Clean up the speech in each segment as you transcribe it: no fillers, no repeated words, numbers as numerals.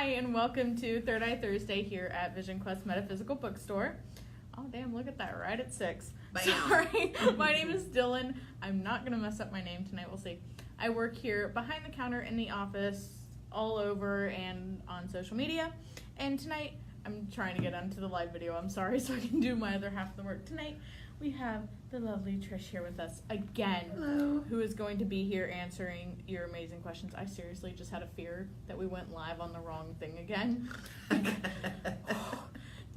Hi, and welcome to Third Eye Thursday here at Vision Quest Metaphysical Bookstore. Oh, damn, look at that, right at 6. Bam. Sorry, my name is Dylan. I'm not going to mess up my name tonight, we'll see. I work here behind the counter in the office, all over and on social media. And tonight, I'm trying to get onto the live video, I'm sorry, so I can do my other half of the work. Tonight, we have the lovely Trish here with us again. Hello. Who is going to be here answering your amazing questions. I seriously just had a fear that we went live on the wrong thing again.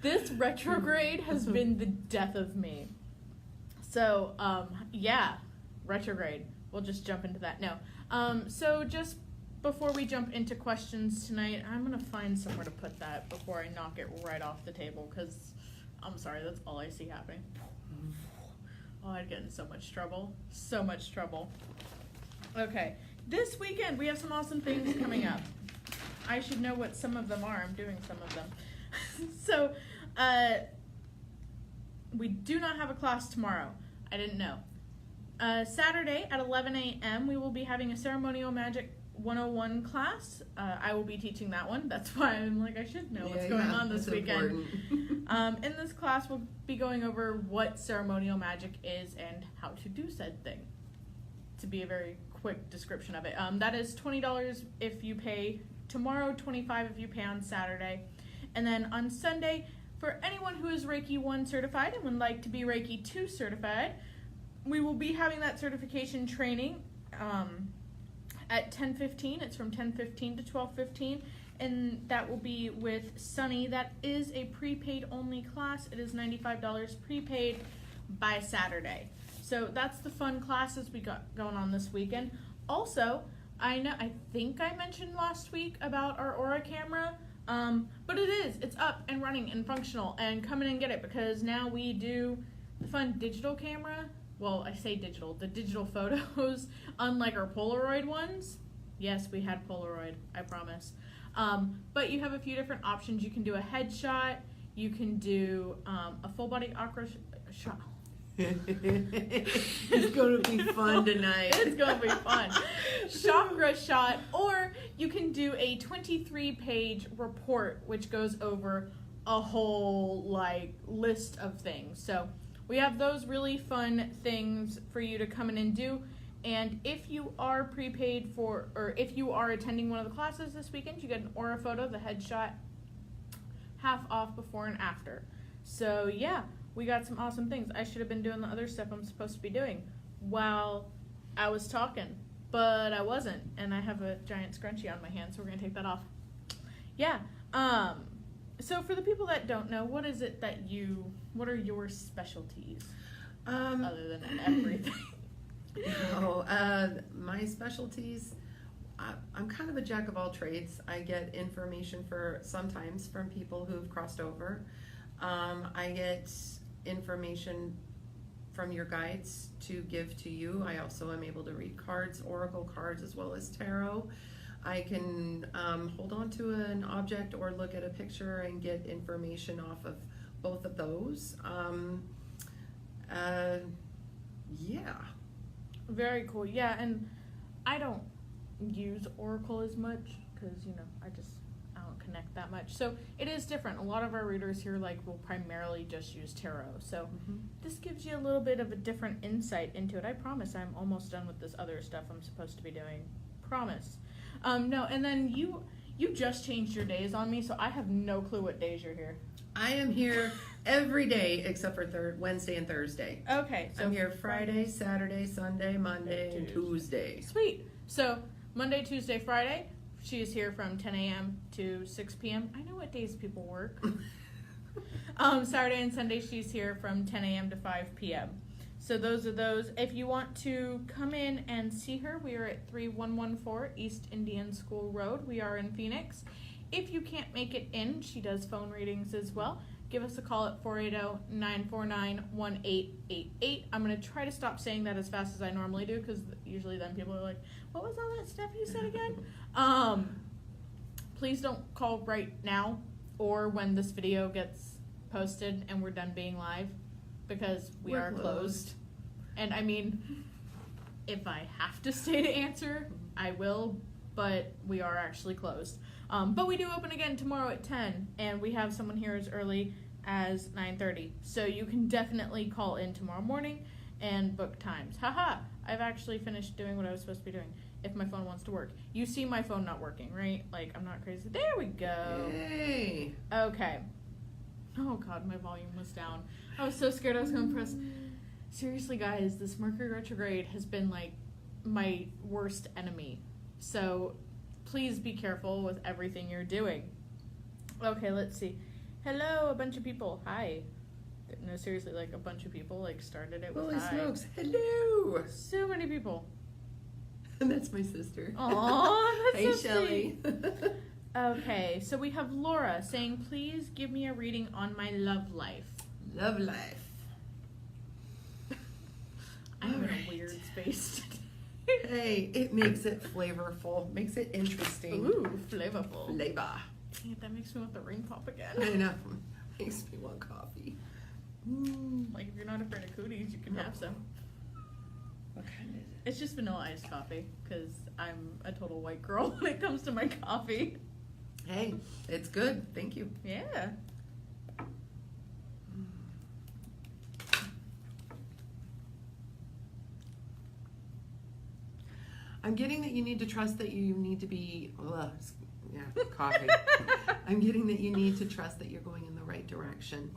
This retrograde has been the death of me. So, yeah, retrograde. We'll just jump into that. No. So just before we jump into questions tonight, I'm going to find somewhere to put that before I knock it right off the table, because I'm sorry, that's all I see happening. Oh, I'd get in so much trouble. So much trouble. Okay. This weekend, we have some awesome things coming up. I should know what some of them are. I'm doing some of them. So, we do not have a class tomorrow. I didn't know. Saturday at 11 a.m., we will be having a Ceremonial Magic 101 class. I will be teaching that one. That's why I'm like, I should know what's going on this weekend. In this class, we'll be going over what ceremonial magic is and how to do said thing. To be a very quick description of it. That is $20 if you pay tomorrow, $25 if you pay on Saturday. And then on Sunday, for anyone who is Reiki 1 certified and would like to be Reiki 2 certified, we will be having that certification training at 10:15. It's from 10:15 to 12:15, and that will be with Sunny. That is a prepaid only class. It is $95 prepaid by Saturday. So that's the fun classes we got going on this weekend. Also, I think I mentioned last week about our Aura camera, but it's up and running and functional, and come in and get it, because now we do the fun digital camera. Well, I say digital, the digital photos, unlike our Polaroid ones. Yes, we had Polaroid, I promise. But you have a few different options. You can do a headshot. You can do a full body aqua shot. It's going to be fun tonight. It's going to be fun. Chakra shot, or you can do a 23-page report, which goes over a whole list of things. So we have those really fun things for you to come in and do. And if you are prepaid for, or if you are attending one of the classes this weekend, you get an Aura photo, the headshot, half off before and after. So yeah, we got some awesome things. I should have been doing the other stuff I'm supposed to be doing while I was talking, but I wasn't. And I have a giant scrunchie on my hand, so we're going to take that off. Yeah. So for the people that don't know, what are your specialties other than everything? My specialties, I'm kind of a jack of all trades. I get information sometimes from people who've crossed over. I get information from your guides to give to you. I also am able to read cards, oracle cards, as well as tarot. I can hold on to an object or look at a picture and get information off of both of those. Yeah. Very cool. Yeah, and I don't use Oracle as much because, I don't connect that much. So it is different. A lot of our readers here will primarily just use tarot. So this gives you a little bit of a different insight into it. I promise I'm almost done with this other stuff I'm supposed to be doing. Promise. No, and then you just changed your days on me, so I have no clue what days you're here. I am here every day except for Wednesday and Thursday. Okay. So I'm here Friday, Saturday, Sunday, Monday, and Tuesday. Sweet. So Monday, Tuesday, Friday, she is here from 10 a.m. to 6 p.m. I know what days people work. Saturday and Sunday, she's here from 10 a.m. to 5 p.m. So those are those. If you want to come in and see her, we are at 3114 East Indian School Road. We are in Phoenix. If you can't make it in, she does phone readings as well. Give us a call at 480-949-1888. I'm going to try to stop saying that as fast as I normally do, because usually then people are like, what was all that stuff you said again? Please don't call right now or when this video gets posted and we're done being live, because we're are closed. And I mean, if I have to stay to answer, I will, but we are actually closed. But we do open again tomorrow at 10, and we have someone here as early as 9:30. So you can definitely call in tomorrow morning and book times. Haha, I've actually finished doing what I was supposed to be doing. If my phone wants to work. You see my phone not working, right? Like, I'm not crazy. There we go. Yay. Okay. Oh god, my volume was down. I was so scared I was going to press. Seriously, guys, this Mercury retrograde has been, like, my worst enemy. So, please be careful with everything you're doing. Okay, let's see. Hello, a bunch of people. Hi. No, seriously, like, a bunch of people, like, started it with Holy hi. smokes. Hello. So many people. And that's my sister. Aw, that's Hey, so Shelly. sweet. Okay, so we have Laura saying, please give me a reading on my love life. Love life. I'm in Alright. a weird space today. Hey, it makes it flavorful, makes it interesting. Ooh, flavorful. Flavor. Dang it, that makes me want the ring pop again. I know. Makes me want coffee. Like, if you're not afraid of cooties, you can have some. What kind is it? It's just vanilla iced coffee, because I'm a total white girl when it comes to my coffee. Hey, it's good. Thank you. Yeah. I'm getting that you need to trust that you need to be, coffee. I'm getting that you need to trust that you're going in the right direction.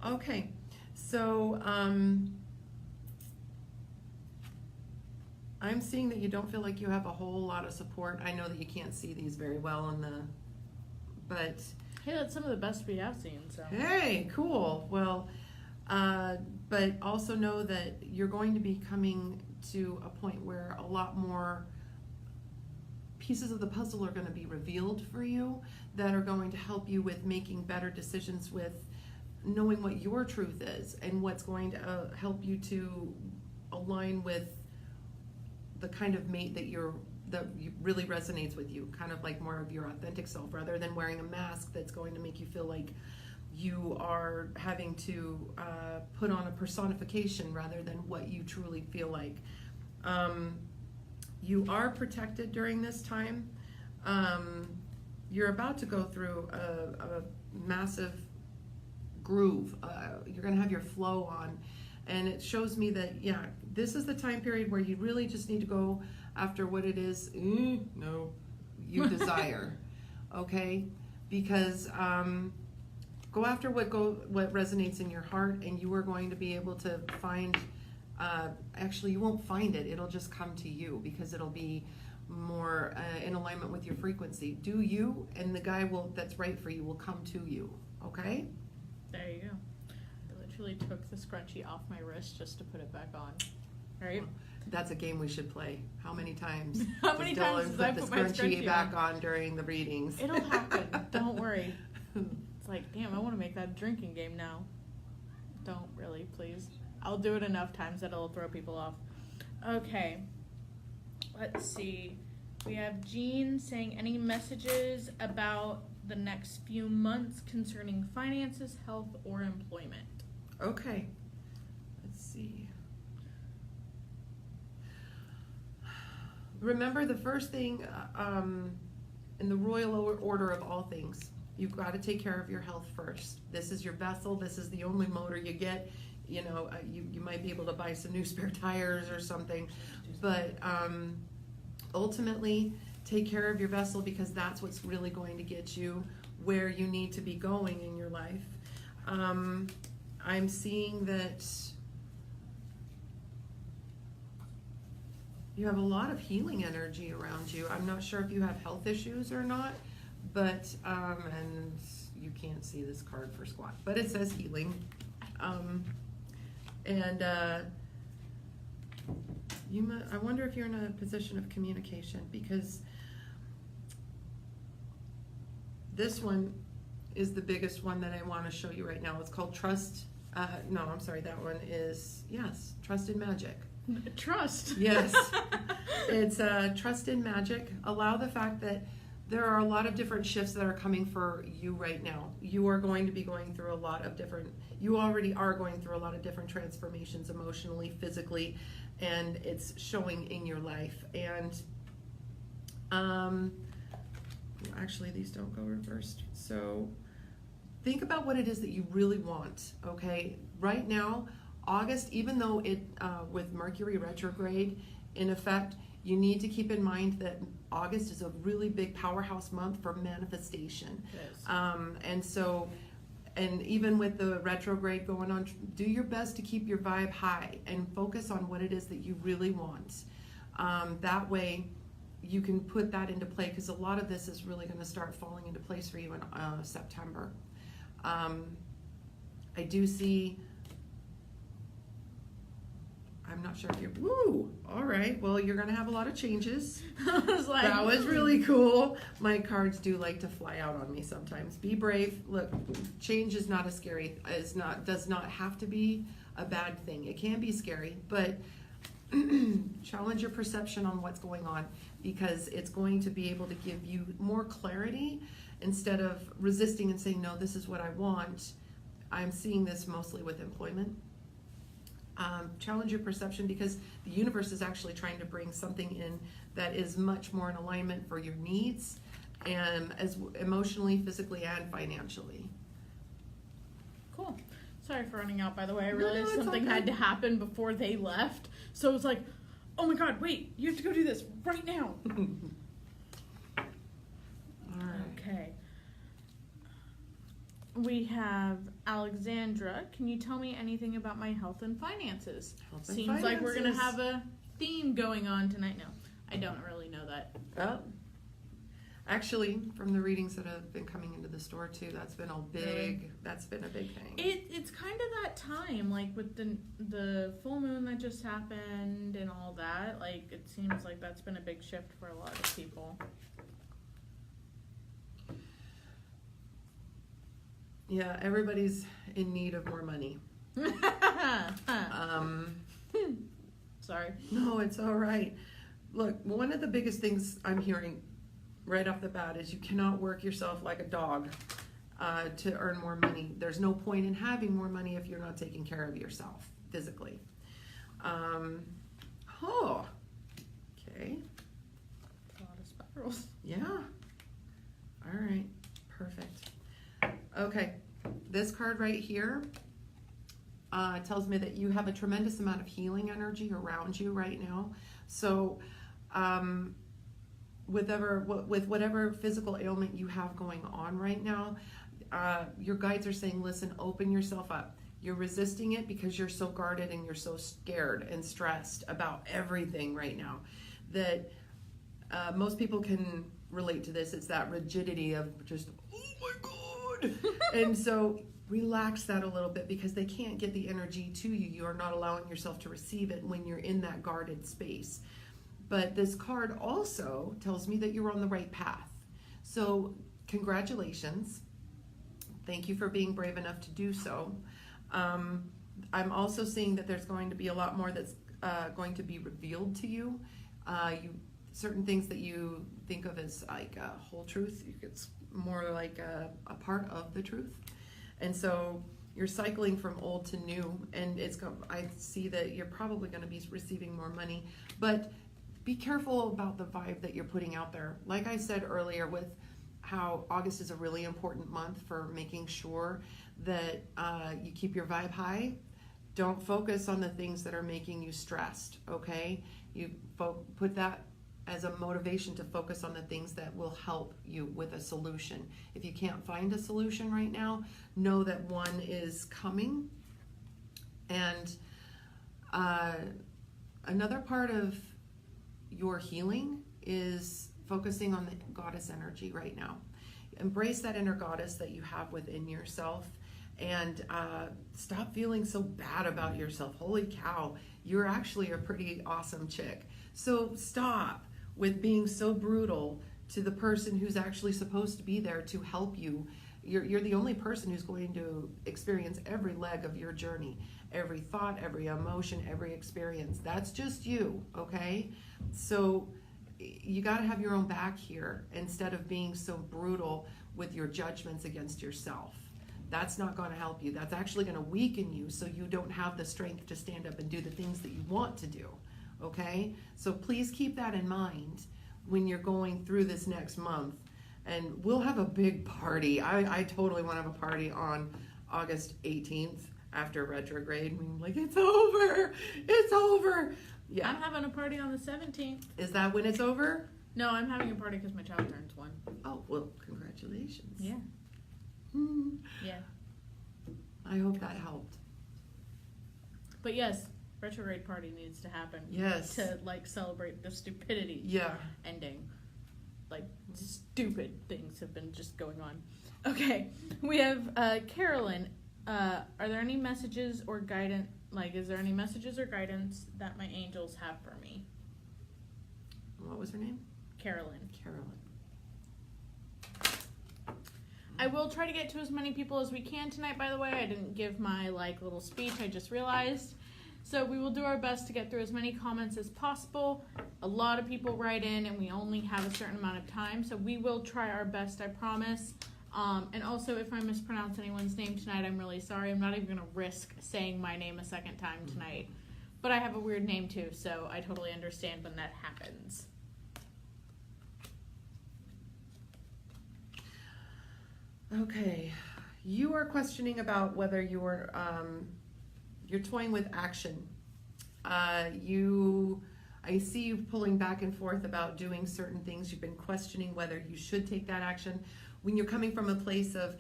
Okay, so I'm seeing that you don't feel like you have a whole lot of support. I know that you can't see these very well but Hey, that's some of the best we have seen, so. hey, cool. Well, but also know that you're going to be coming to a point where a lot more pieces of the puzzle are going to be revealed for you that are going to help you with making better decisions, with knowing what your truth is and what's going to help you to align with the kind of mate that really resonates with you, kind of like more of your authentic self, rather than wearing a mask that's going to make you feel like you are having to put on a personification rather than what you truly feel like. You are protected during this time. You're about to go through a massive groove. You're going to have your flow on, and it shows me that, yeah, this is the time period where you really just need to go after what it is you desire. Okay, because go after what resonates in your heart, and you are going to be able to find, actually you won't find it, it'll just come to you, because it'll be more in alignment with your frequency. Do you, and the guy that's right for you will come to you. Okay. There you go. I literally took the scrunchie off my wrist just to put it back on. Right? That's a game we should play. How many times? How many times did I put put the my scrunchie scrunchie back on during the readings? It'll happen. Don't worry. It's like, damn, I want to make that a drinking game now. Don't really, please. I'll do it enough times that it'll throw people off. Okay. Let's see. We have Jean saying, any messages about the next few months concerning finances, health, or employment? Okay. Let's see. Remember, the first thing in the royal order of all things, you've got to take care of your health first. This is your vessel. This is the only motor you get. You know, you might be able to buy some new spare tires or something, but ultimately, take care of your vessel, because that's what's really going to get you where you need to be going in your life. I'm seeing that you have a lot of healing energy around you. I'm not sure if you have health issues or not, but, and you can't see this card for squat, but it says healing. I wonder if you're in a position of communication, because this one is the biggest one that I want to show you right now. It's called Trust. No, I'm sorry. That one is, yes, Trust in Magic. Trust. Yes. It's Trust in Magic. Allow the fact that there are a lot of different shifts that are coming for you right now. You are going to be going through a lot of different, you already are going through a lot of different transformations emotionally, physically, and it's showing in your life. And actually these don't go reversed. So think about what it is that you really want, okay? Right now, August, even though it, with Mercury retrograde in effect, you need to keep in mind that August is a really big powerhouse month for manifestation. Yes. And so, and even with the retrograde going on, do your best to keep your vibe high and focus on what it is that you really want. That way, you can put that into play, because a lot of this is really going to start falling into place for you in September. I do see, I'm not sure if you're, woo, all right, well, you're going to have a lot of changes. I was like, That was really cool. My cards do like to fly out on me sometimes. Be brave. Look, change is not a scary, does not have to be a bad thing. It can be scary, but challenge your perception on what's going on, because it's going to be able to give you more clarity instead of resisting and saying, no, this is what I want. I'm seeing this mostly with employment. Challenge your perception, because the universe is actually trying to bring something in that is much more in alignment for your needs, and as emotionally, physically, and financially. cool. Sorry for running out, by the way. I No, realized it's something okay. had to happen before they left. So it was like, oh my god, wait, you have to go do this right now. All right. Okay. We have Alexandra. Can you tell me anything about my health and finances? Health and Seems like we're going to finances. have a theme going on tonight. No, I don't really know that. Oh. Actually, from the readings that have been coming into the store too, that's been a big, Really? that's been a big thing. It's kind of that time, like with the full moon that just happened and all that. Like, it seems like that's been a big shift for a lot of people. Yeah, everybody's in need of more money. Sorry. No, it's all right. Look, one of the biggest things I'm hearing right off the bat is you cannot work yourself like a dog to earn more money. There's no point in having more money if you're not taking care of yourself physically. Oh, okay. A lot of spirals. Yeah. All right. Perfect. Okay. This card right here tells me that you have a tremendous amount of healing energy around you right now. So, with whatever physical ailment you have going on right now, your guides are saying, listen, open yourself up. You're resisting it because you're so guarded and you're so scared and stressed about everything right now that most people can relate to this. It's that rigidity of just, oh my God. And so relax that a little bit, because they can't get the energy to you. You are not allowing yourself to receive it when you're in that guarded space. But this card also tells me that you're on the right path. So congratulations. Thank you for being brave enough to do so. I'm also seeing that there's going to be a lot more that's going to be revealed to you. Certain things that you think of as like a whole truth, it's more like a part of the truth. And so you're cycling from old to new, and I see that you're probably going to be receiving more money, but be careful about the vibe that you're putting out there. Like I said earlier, with how August is a really important month for making sure that you keep your vibe high. Don't focus on the things that are making you stressed, okay? You put that as a motivation to focus on the things that will help you with a solution. If you can't find a solution right now, know that one is coming. And another part of your healing is focusing on the goddess energy right now. Embrace that inner goddess that you have within yourself, and stop feeling so bad about yourself. Holy cow, you're actually a pretty awesome chick. So stop with being so brutal to the person who's actually supposed to be there to help you. You're the only person who's going to experience every leg of your journey, every thought, every emotion, every experience. That's just you, okay? So you got to have your own back here instead of being so brutal with your judgments against yourself. That's not going to help you. That's actually going to weaken you, so you don't have the strength to stand up and do the things that you want to do. Okay? So please keep that in mind when you're going through this next month. And we'll have a big party. I totally want to have a party on August 18th after retrograde. I'm like, it's over. It's over. Yeah. I'm having a party on the 17th. Is that when it's over? No, I'm having a party because my child turns 1. Oh, well, congratulations. Yeah. Yeah. I hope that helped. But yes, retrograde party needs to happen. Yes. To like celebrate the stupidity Yeah. ending. Like stupid things have been just going on. Okay, we have Carolyn. Are there any messages or guidance? Like, is there any messages or guidance that my angels have for me? What was her name? Carolyn. Carolyn. I will try to get to as many people as we can tonight, by the way. I didn't give my little speech, I just realized. So we will do our best to get through as many comments as possible. A lot of people write in and we only have a certain amount of time, so we will try our best, I promise. And also, if I mispronounce anyone's name tonight, I'm really sorry. I'm not even going to risk saying my name a second time tonight. But I have a weird name too, so I totally understand when that happens. Okay, you are questioning about whether you're toying with action. I see you pulling back and forth about doing certain things. You've been questioning whether you should take that action. When you're coming from a place of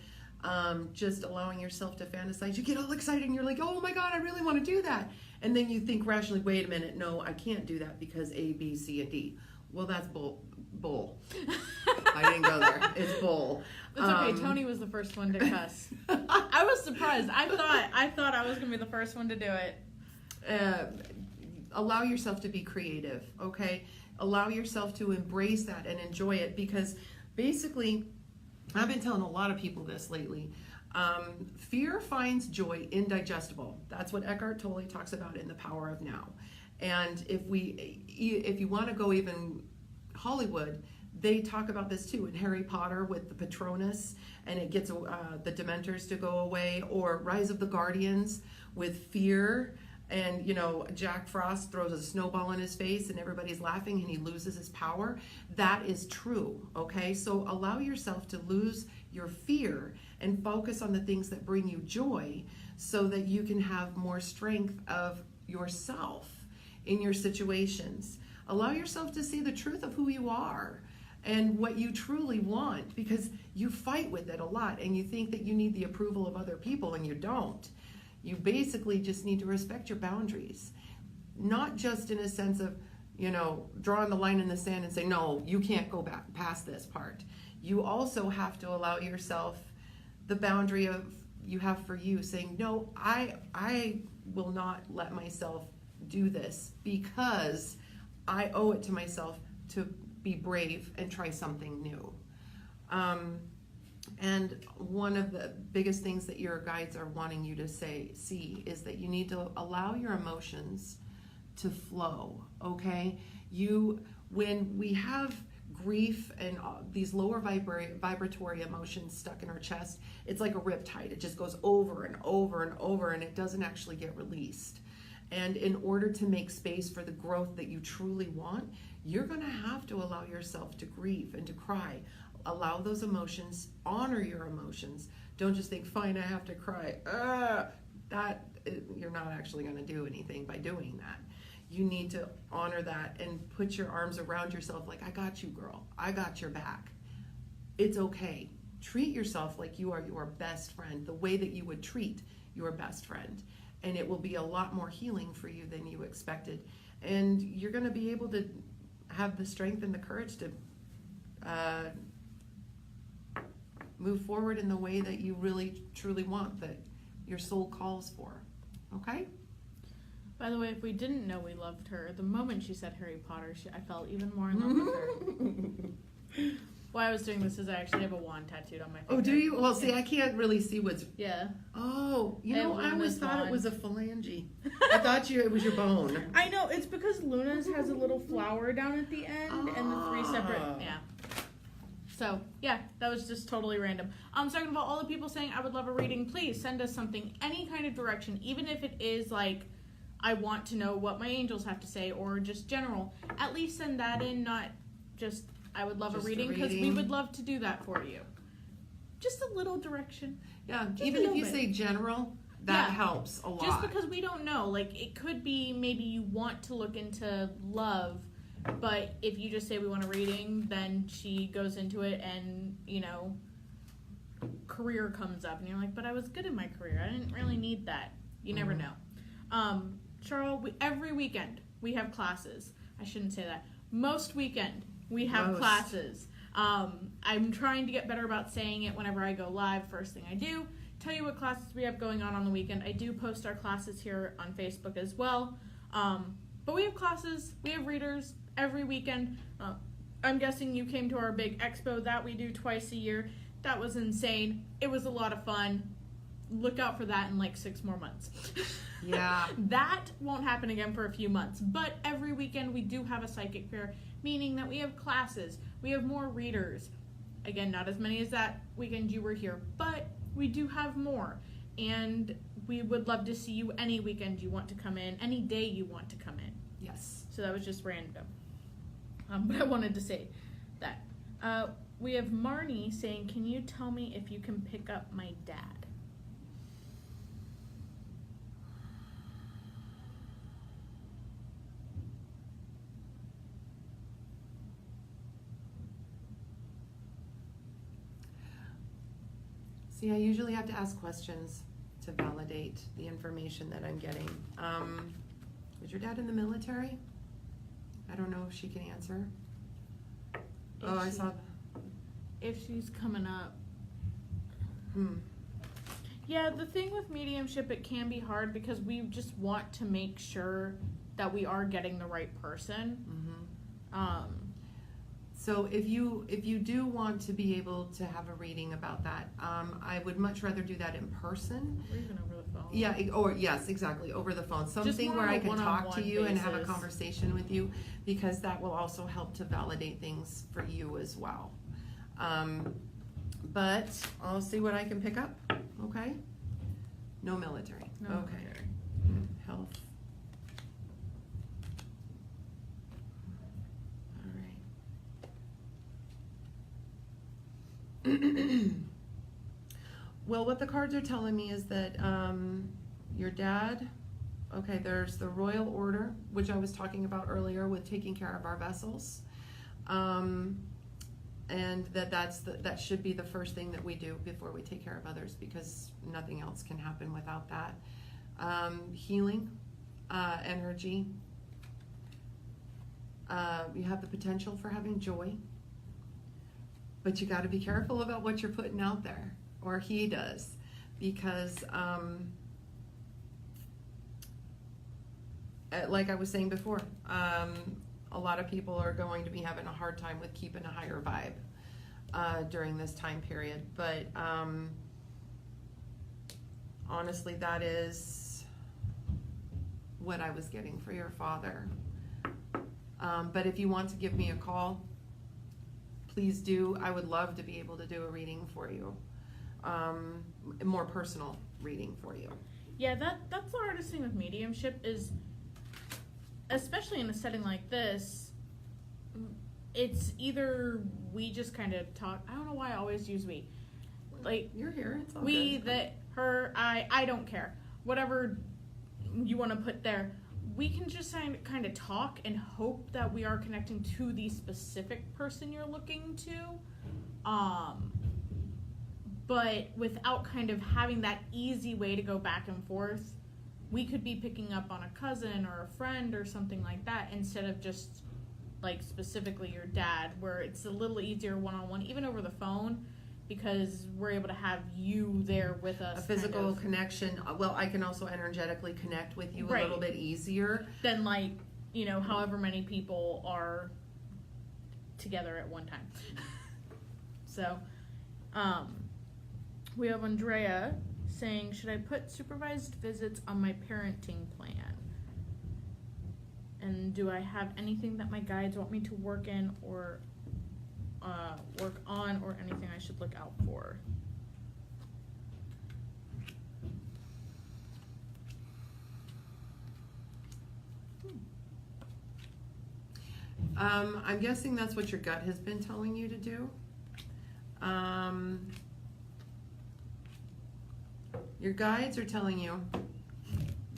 just allowing yourself to fantasize, you get all excited and you're like, oh my God, I really want to do that. And then you think rationally, wait a minute, no, I can't do that because A, B, C, and D. Well, that's bull. I didn't go there. It's bull. It's okay. Tony was the first one to cuss. I was surprised. I thought I was going to be the first one to do it. Allow yourself to be creative, okay? Allow yourself to embrace that and enjoy it, because basically, I've been telling a lot of people this lately. Fear finds joy indigestible. That's what Eckhart Tolle talks about in The Power of Now. And if you want to go even Hollywood, they talk about this too in Harry Potter with the Patronus, and it gets the Dementors to go away, or Rise of the Guardians with fear, and Jack Frost throws a snowball in his face and everybody's laughing and he loses his power. That is true, okay? So allow yourself to lose your fear and focus on the things that bring you joy, so that you can have more strength of yourself in your situations. Allow yourself to see the truth of who you are and what you truly want, because you fight with it a lot and you think that you need the approval of other people, and you don't. You basically just need to respect your boundaries, not just in a sense of, drawing the line in the sand and say, no, you can't go back past this part. You also have to allow yourself the boundary of you have for you, saying, no, I will not let myself do this because I owe it to myself to be brave and try something new. And one of the biggest things that your guides are wanting you to see is that you need to allow your emotions to flow, okay? When we have grief and these lower vibratory emotions stuck in our chest, it's like a riptide. It just goes over and over and over, and it doesn't actually get released. And in order to make space for the growth that you truly want, you're going to have to allow yourself to grieve and to cry. Allow those emotions, honor your emotions. Don't just think, fine, I have to cry. You're not actually going to do anything by doing that. You need to honor that and put your arms around yourself like, I got you, girl. I got your back. It's okay. Treat yourself like you are your best friend, the way that you would treat your best friend. And it will be a lot more healing for you than you expected. And you're going to be able to have the strength and the courage to move forward in the way that you really, truly want, that your soul calls for. Okay? By the way, if we didn't know we loved her, the moment she said Harry Potter, I felt even more in love with her. Why I was doing this is I actually have a wand tattooed on my finger. Oh, do you? Well, see, I can't really see what's. Yeah. Oh, I have I always Luna's thought wand. it was a phalange. I thought it was your bone. I know, it's because Luna's has a little flower down at the end and the 3 separate. Oh. Yeah. So, yeah, that was just totally random. Second of all the people saying I would love a reading, please send us something, any kind of direction, even if it is like, I want to know what my angels have to say, or just general. At least send that in, not just, I would love Just a a reading, because we reading. would love to do that for you. Just a little direction. Yeah, Just a even if little you bit. say general, that Yeah. helps a lot. Just because we don't know. Like, it could be maybe you want to look into love, but if you just say we want a reading, then she goes into it and, career comes up. And you're like, but I was good in my career. I didn't really need that. You never Mhm. know. Charles, every weekend we have classes. I shouldn't say that. Most weekend we have Most. classes. I'm trying to get better about saying it whenever I go live, first thing I do. Tell you what classes we have going on the weekend. I do post our classes here on Facebook as well. But we have classes, we have readers every weekend. I'm guessing you came to our big expo that we do twice a year. That was insane. It was a lot of fun. Look out for that in like 6 more months. Yeah. That won't happen again for a few months. But every weekend we do have a psychic fair, meaning that we have classes, we have more readers. Again, not as many as that weekend you were here, but we do have more. And we would love to see you any weekend you want to come in, any day you want to come in. Yes. So that was just random. But I wanted to say that. We have Marnie saying, can you tell me if you can pick up my dad? See, I usually have to ask questions to validate the information that I'm getting. Was your dad in the military? I don't know if she can answer. Oh, I saw. If she's coming up. Hmm. Yeah, the thing with mediumship, it can be hard because we just want to make sure that we are getting the right person. Mm-hmm. So if you do want to be able to have a reading about that, I would much rather do that in person. Or even over the phone. Yeah, or yes, exactly, over the phone. Something more where on I a can talk to one-on-one you and have a basis. conversation with you, because that will also help to validate things for you as well. But I'll see what I can pick up, okay? No military. No Okay. military. Health. All right. Well, what the cards are telling me is that your dad, okay, there's the Royal Order, which I was talking about earlier with taking care of our vessels. And that should be the first thing that we do before we take care of others, because nothing else can happen without that. Healing, energy. You have the potential for having joy, but you got to be careful about what you're putting out there, or he does, because like I was saying before, a lot of people are going to be having a hard time with keeping a higher vibe during this time period. But honestly, that is what I was getting for your father. But if you want to give me a call, please do. I would love to be able to do a reading for you, a more personal reading for you. Yeah, that's the hardest thing with mediumship is, especially in a setting like this, it's either we just kind of talk. I don't know why I always use we. Like, You're here. It's all we, good. that, her, I don't care. Whatever you want to put there. We can just kind of talk and hope that we are connecting to the specific person you're looking to. But without kind of having that easy way to go back and forth, we could be picking up on a cousin or a friend or something like that, instead of just like specifically your dad, where it's a little easier one-on-one, even over the phone, because we're able to have you there with us. A physical kind of, connection. Well, I can also energetically connect with you a Right. little bit easier. than like, however many people are together at one time. So, we have Andrea saying, should I put supervised visits on my parenting plan? And do I have anything that my guides want me to work in or work on, or anything I should look out for? I'm guessing that's what your gut has been telling you to do. Your guides are telling you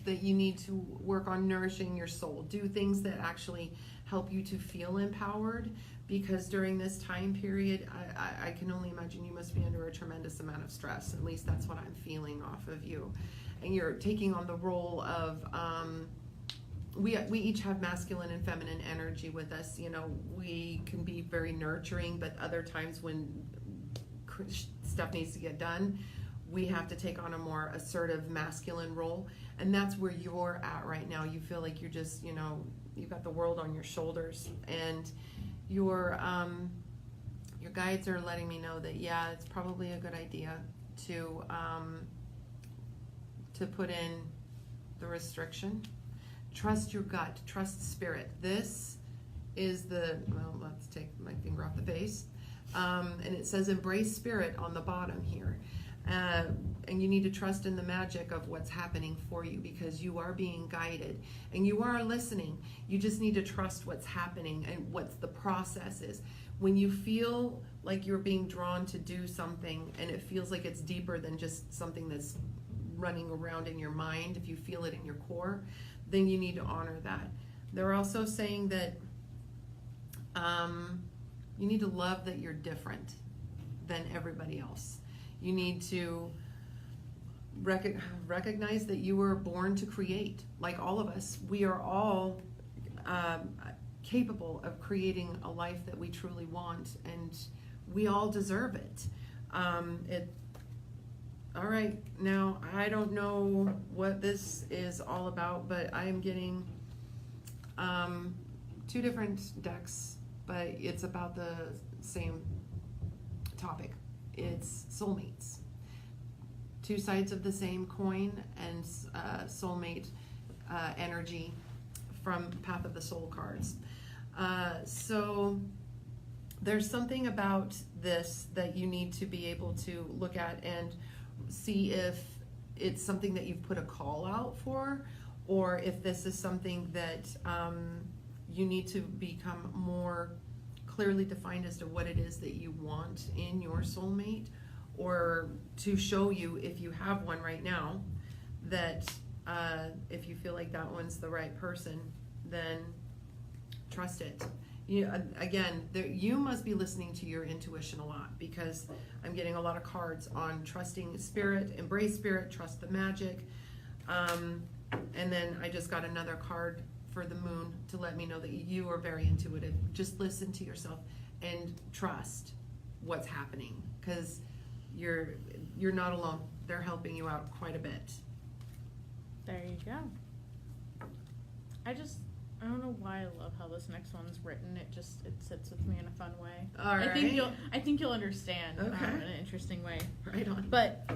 that you need to work on nourishing your soul. Do things that actually help you to feel empowered, because during this time period, I can only imagine you must be under a tremendous amount of stress. At least that's what I'm feeling off of you. And you're taking on the role of, we each have masculine and feminine energy with us. You know, we can be very nurturing, but other times when stuff needs to get done, we have to take on a more assertive masculine role. And that's where you're at right now. You feel like you're just, you know, you've got the world on your shoulders, and your guides are letting me know that, yeah, it's probably a good idea to put in the restriction. Trust your gut, trust spirit. This is let's take my finger off the face. And it says embrace spirit on the bottom here. And you need to trust in the magic of what's happening for you, because you are being guided and you are listening. You just need to trust what's happening and what the process is. When you feel like you're being drawn to do something and it feels like it's deeper than just something that's running around in your mind, if you feel it in your core, then you need to honor that. They're also saying that you need to love that you're different than everybody else. You need to recognize that you were born to create. Like all of us, we are all capable of creating a life that we truly want, and we all deserve it. All right, now I don't know what this is all about, but I am getting two different decks, but it's about the same topic. It's soulmates. Two sides of the same coin, and soulmate energy from Path of the Soul cards. So there's something about this that you need to be able to look at and see if it's something that you've put a call out for, or if this is something that you need to become more clearly defined as to what it is that you want in your soulmate, or to show you, if you have one right now, that if you feel like that one's the right person, then trust it. You must be listening to your intuition a lot, because I'm getting a lot of cards on trusting spirit, embrace spirit, trust the magic. And then I just got another card for the moon to let me know that you are very intuitive. Just listen to yourself and trust what's happening, because you're not alone. They're helping you out quite a bit. There you go. I don't know why I love how this next one's written. It sits with me in a fun way. All right. I think you'll understand Okay. in an interesting way. Right on. But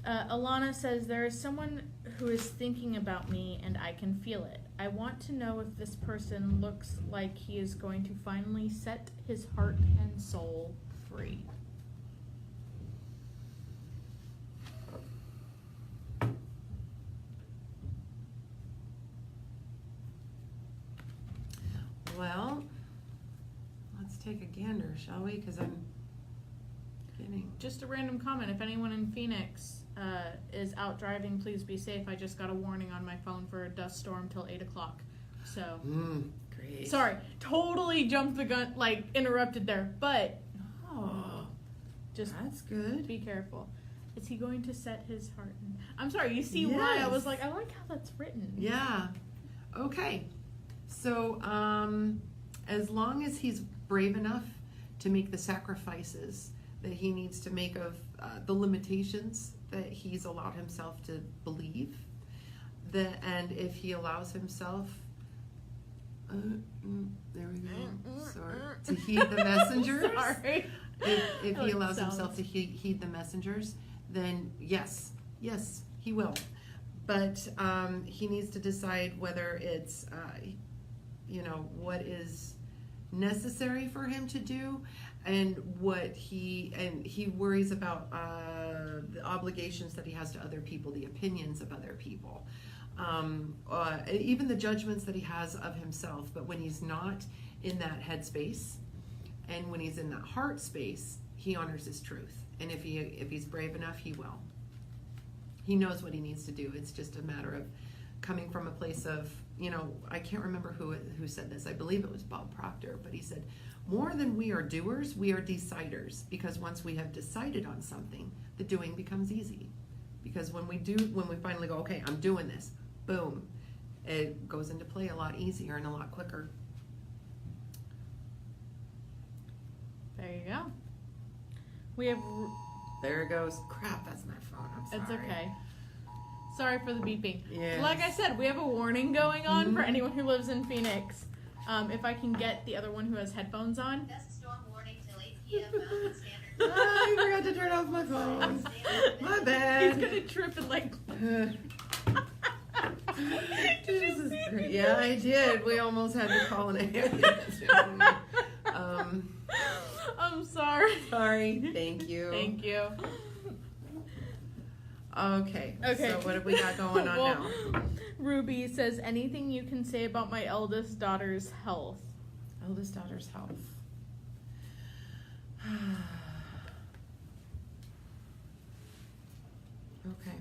Alana says, there is someone who is thinking about me and I can feel it. I want to know if this person looks like he is going to finally set his heart and soul free. Well, let's take a gander, shall we? Because I'm getting... Just a random comment. If anyone in Phoenix is out driving, please be safe. I just got a warning on my phone for a dust storm till 8 o'clock. So, great. Sorry, totally jumped the gun, interrupted there. But, just that's good. be careful. Is he going to set his heart? I'm sorry, you see why I was like, I like how that's written. Yeah. Okay. So, as long as he's brave enough to make the sacrifices that he needs to make of the limitations that he's allowed himself to believe, and if he allows himself, there we go, sorry, to heed the messengers, Sorry. If I he like allows sounds. himself to heed the messengers, then yes, he will. But he needs to decide whether it's, what is necessary for him to do, and he worries about the obligations that he has to other people, the opinions of other people, even the judgments that he has of himself. But when he's not in that headspace, and when he's in that heart space, he honors his truth. And if he's brave enough, he will. He knows what he needs to do. It's just a matter of coming from a place of, I can't remember who said this. I believe it was Bob Proctor, but he said, more than we are doers, we are deciders. Because once we have decided on something, the doing becomes easy. Because when we finally go, okay, I'm doing this, boom, it goes into play a lot easier and a lot quicker. There you go. We have. There it goes. Crap, that's my phone. I'm sorry. It's okay. Sorry for the beeping. Yes. Like I said, we have a warning going on for anyone who lives in Phoenix. If I can get the other one who has headphones on. That's a storm warning till 8 p.m. Mountain Standard I forgot to turn off my phone. My bad. He's gonna trip and like. This is great. Yeah, I did. We almost had to call an ambulance. I'm sorry. Sorry. Thank you. Thank you. Okay. So what have we got going on now? Ruby says, anything you can say about my eldest daughter's health? Eldest daughter's health. Okay.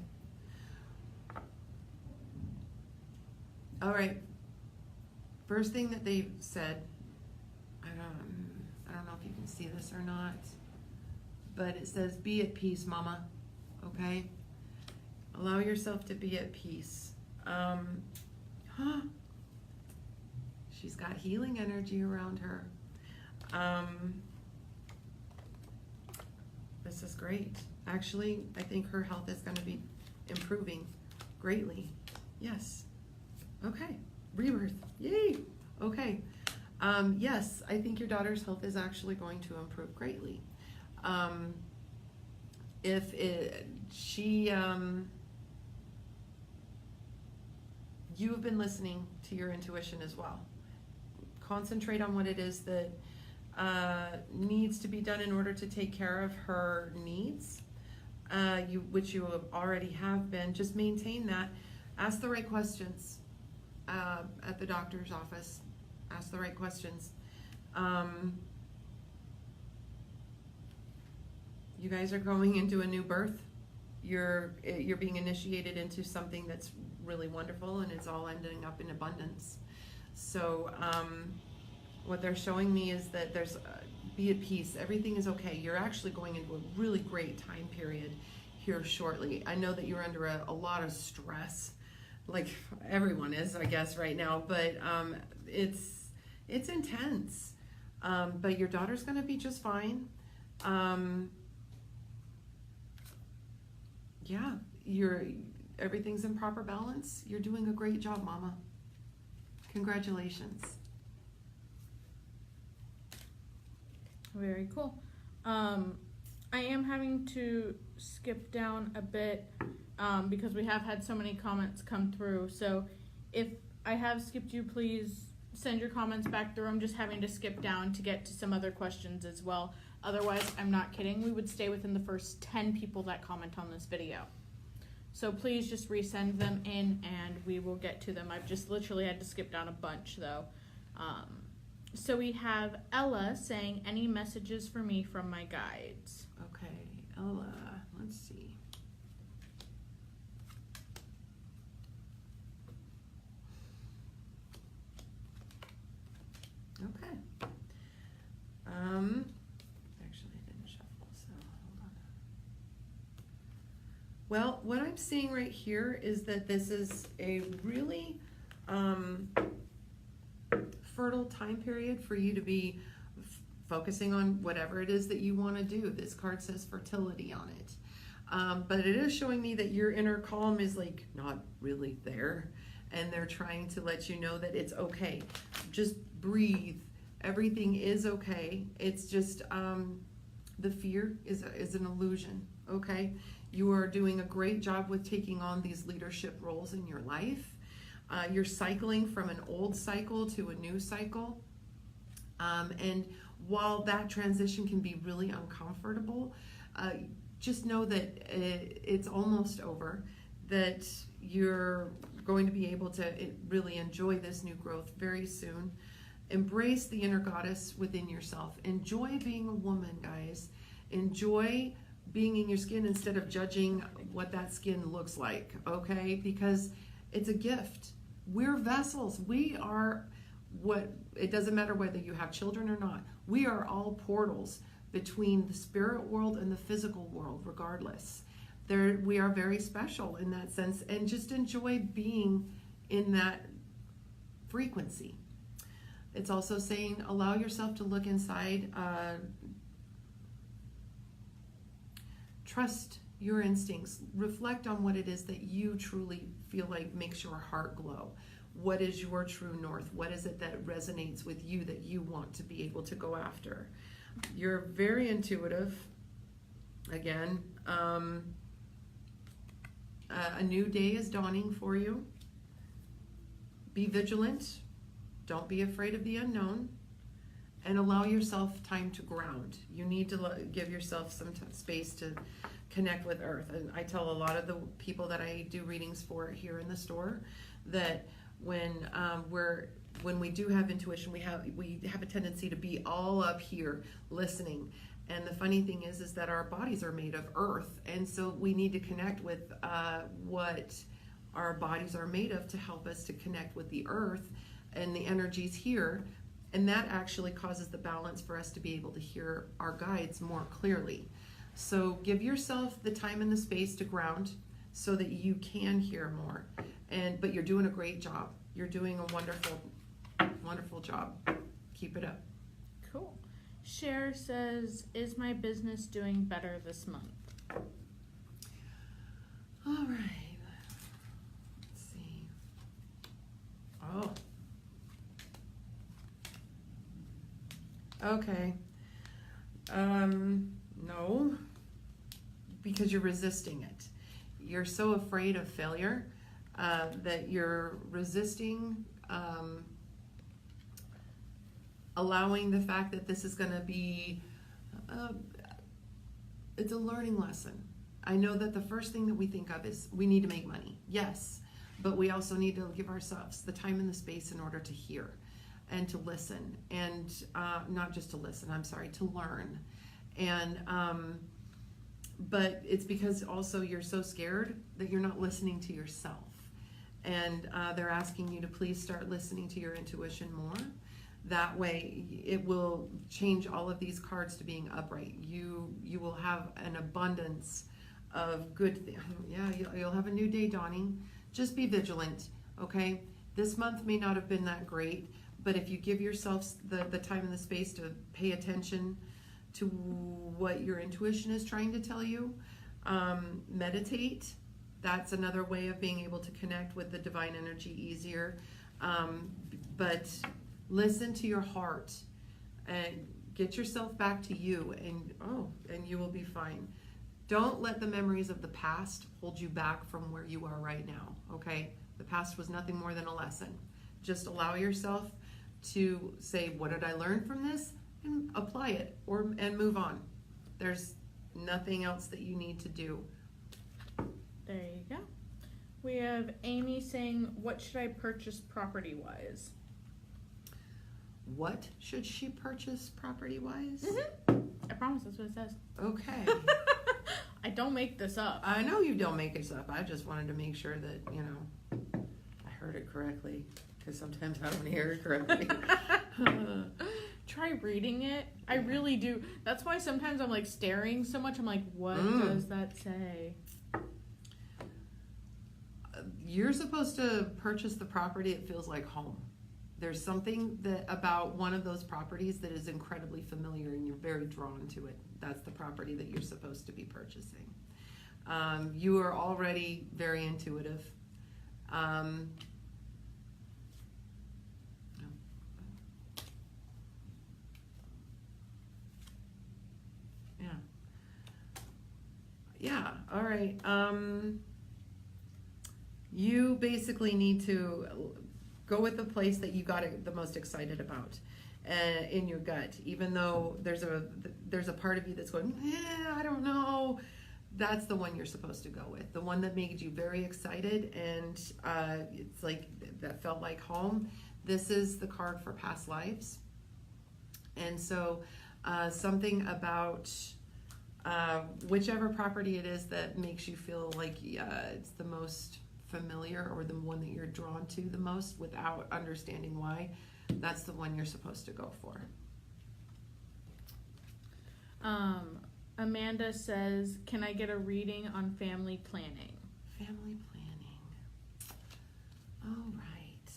All right. First thing that they said, I don't know if you can see this or not, but it says, be at peace, Mama. Okay? Allow yourself to be at peace. She's got healing energy around her. This is great. Actually, I think her health is going to be improving greatly. Yes. Okay. Rebirth. Yay. Okay. Yes, I think your daughter's health is actually going to improve greatly. You have been listening to your intuition as well. Concentrate on what it is that needs to be done in order to take care of her needs, which you already have been. Just maintain that. Ask the right questions at the doctor's office. Ask the right questions. You guys are going into a new birth. You're being initiated into something that's really wonderful, and it's all ending up in abundance. So what they're showing me is that there's be at peace. Everything is okay. You're actually going into a really great time period here shortly. I know that you're under a lot of stress, like everyone is, I guess, right now, but it's intense. But your daughter's going to be just fine. Yeah, everything's in proper balance. You're doing a great job, Mama. Congratulations. Very cool. I am having to skip down a bit because we have had so many comments come through. So if I have skipped you, please send your comments back through. I'm just having to skip down to get to some other questions as well. Otherwise, I'm not kidding, we would stay within the first 10 people that comment on this video. So please just resend them in and we will get to them. I've just literally had to skip down a bunch though. So we have Ella saying, any messages for me from my guides? Okay, Ella, let's see. Okay. Actually, I didn't shuffle, so hold on. Well, what I'm seeing right here is that this is a really fertile time period for you to be focusing on whatever it is that you want to do. This card says fertility on it. But it is showing me that your inner calm is like not really there. And they're trying to let you know that it's okay. Just breathe. Everything is okay. It's just The fear is an illusion, okay? You are doing a great job with taking on these leadership roles in your life. You're cycling from an old cycle to a new cycle. And while that transition can be really uncomfortable, just know that it's almost over, that you're going to be able to really enjoy this new growth very soon. Embrace the inner goddess within yourself. Enjoy being a woman, guys. Enjoy being in your skin instead of judging what that skin looks like, okay? Because it's a gift. We're vessels. We are it doesn't matter whether you have children or not. We are all portals between the spirit world and the physical world, regardless. We are very special in that sense, and just enjoy being in that frequency. It's also saying allow yourself to look inside. Trust your instincts. Reflect on what it is that you truly feel like makes your heart glow. What is your true north? What is it that resonates with you that you want to be able to go after? You're very intuitive. Again, a new day is dawning for you. Be vigilant. Don't be afraid of the unknown. And allow yourself time to ground. You need to give yourself some space to connect with Earth. And I tell a lot of the people that I do readings for here in the store that when we do have intuition, we have a tendency to be all up here listening. And the funny thing is that our bodies are made of earth, and so we need to connect with what our bodies are made of to help us to connect with the earth and the energies here. And that actually causes the balance for us to be able to hear our guides more clearly. So give yourself the time and the space to ground so that you can hear more. But you're doing a great job. You're doing a wonderful, wonderful job. Keep it up. Cool. Cher says, is my business doing better this month? All right. Let's see. Oh. Okay. No, because you're resisting it. You're so afraid of failure that you're resisting allowing the fact that this is going to be, it's a learning lesson. I know that the first thing that we think of is we need to make money. Yes, but we also need to give ourselves the time and the space in order to hear and to listen, and not just to listen, to learn. And but it's because also you're so scared that you're not listening to yourself. And they're asking you to please start listening to your intuition more. That way it will change all of these cards to being upright. You will have an abundance of good things. Yeah, you'll have a new day dawning. Just be vigilant, okay? This month may not have been that great, but if you give yourself the time and the space to pay attention to what your intuition is trying to tell you, meditate. That's another way of being able to connect with the divine energy easier. But listen to your heart and get yourself back to you, and you will be fine. Don't let the memories of the past hold you back from where you are right now, okay? The past was nothing more than a lesson. Just allow yourself to say, what did I learn from this? And apply it and move on. There's nothing else that you need to do. There you go. We have Amy saying, what should I purchase property-wise? What should she purchase property-wise? Mm-hmm. I promise that's what it says. Okay. I don't make this up. I know you don't make it up. I just wanted to make sure that, I heard it correctly. Because sometimes I don't hear it correctly. Try reading it. I really do. That's why sometimes I'm like staring so much. I'm like, what does that say? You're supposed to purchase the property that feels like home. There's something about one of those properties that is incredibly familiar and you're very drawn to it. That's the property that you're supposed to be purchasing. You are already very intuitive. Yeah, All right. You basically need to go with the place that you got the most excited about in your gut. Even though there's a part of you that's going, I don't know. That's the one you're supposed to go with. The one that made you very excited and it's like that felt like home. This is the card for past lives. And so something about whichever property it is that makes you feel like it's the most familiar or the one that you're drawn to the most without understanding why, that's the one you're supposed to go for. Amanda says, can I get a reading on family planning? Family planning. All right.